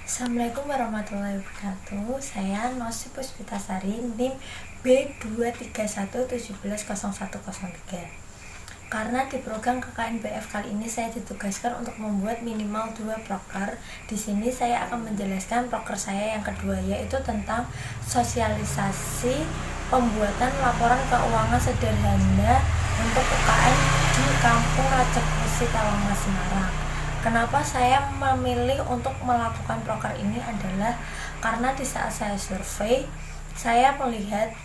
Assalamualaikum warahmatullahi wabarakatuh. Saya Nosi Puspitasari, NIM B231170103. Karena di program KKNBF kali ini saya ditugaskan untuk membuat minimal 2 proker. Di sini saya akan menjelaskan proker saya yang kedua, yaitu tentang sosialisasi pembuatan laporan keuangan sederhana untuk UKM di Kampung Rajak Besi, Tawangmas, Semarang. Kenapa saya memilih untuk melakukan proker ini adalah karena di saat saya survei, saya melihat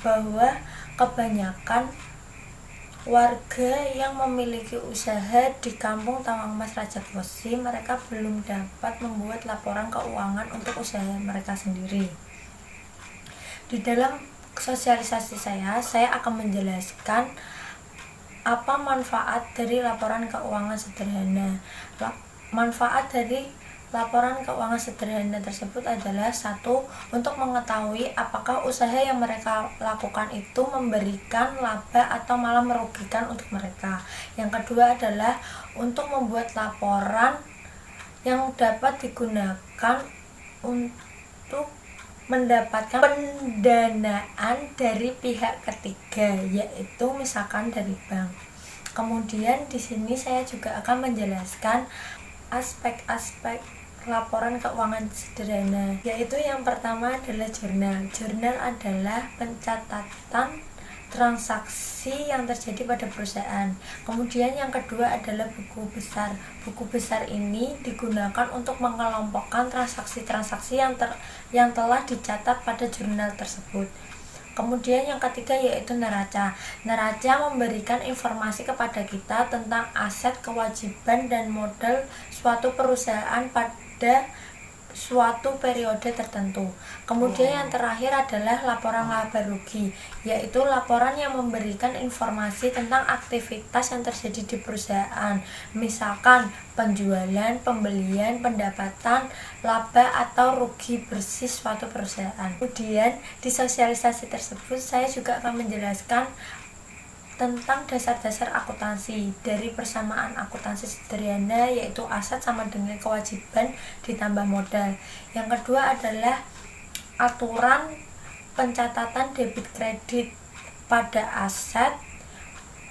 bahwa kebanyakan warga yang memiliki usaha di Kampung Tawangmas Rajak Besi, mereka belum dapat membuat laporan keuangan untuk usaha mereka sendiri. Di dalam sosialisasi saya akan menjelaskan apa manfaat dari laporan keuangan sederhana. Manfaat dari laporan keuangan sederhana tersebut adalah: 1. Untuk mengetahui apakah usaha yang mereka lakukan itu memberikan laba atau malah merugikan untuk mereka. Yang kedua adalah untuk membuat laporan yang dapat digunakan untuk mendapatkan pendanaan dari pihak ketiga, yaitu misalkan dari bank. Kemudian di sini saya juga akan menjelaskan aspek-aspek laporan keuangan sederhana, yaitu yang pertama adalah jurnal. Jurnal adalah pencatatan transaksi yang terjadi pada perusahaan. Kemudian yang kedua adalah buku besar. Buku besar ini digunakan untuk mengelompokkan transaksi-transaksi yang telah dicatat pada jurnal tersebut. Kemudian yang ketiga yaitu neraca. Neraca memberikan informasi kepada kita tentang aset, kewajiban, dan modal suatu perusahaan pada suatu periode tertentu. Kemudian yang terakhir adalah laporan laba rugi, yaitu laporan yang memberikan informasi tentang aktivitas yang terjadi di perusahaan, misalkan penjualan, pembelian, pendapatan, laba atau rugi bersih suatu perusahaan. Kemudian di sosialisasi tersebut saya juga akan menjelaskan tentang dasar-dasar akuntansi dari persamaan akuntansi sederhana, yaitu aset sama dengan kewajiban ditambah modal. Yang kedua adalah aturan pencatatan debit kredit pada aset,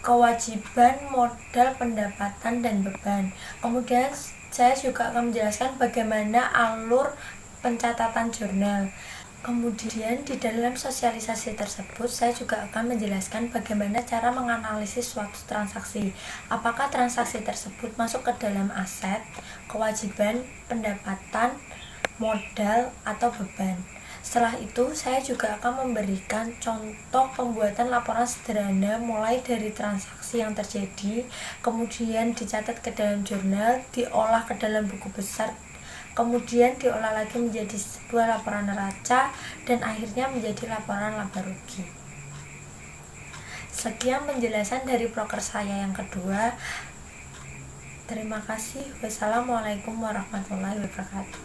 kewajiban, modal, pendapatan, dan beban. Kemudian saya juga akan menjelaskan bagaimana alur pencatatan jurnal. Kemudian di dalam sosialisasi tersebut saya juga akan menjelaskan bagaimana cara menganalisis suatu transaksi. Apakah transaksi tersebut masuk ke dalam aset, kewajiban, pendapatan, modal, atau beban. Setelah itu saya juga akan memberikan contoh pembuatan laporan sederhana mulai dari transaksi yang terjadi, kemudian dicatat ke dalam jurnal, diolah ke dalam buku besar, kemudian diolah lagi menjadi sebuah laporan neraca, dan akhirnya menjadi laporan laba rugi. Sekian penjelasan dari proker saya yang kedua. Terima kasih. Wassalamualaikum warahmatullahi wabarakatuh.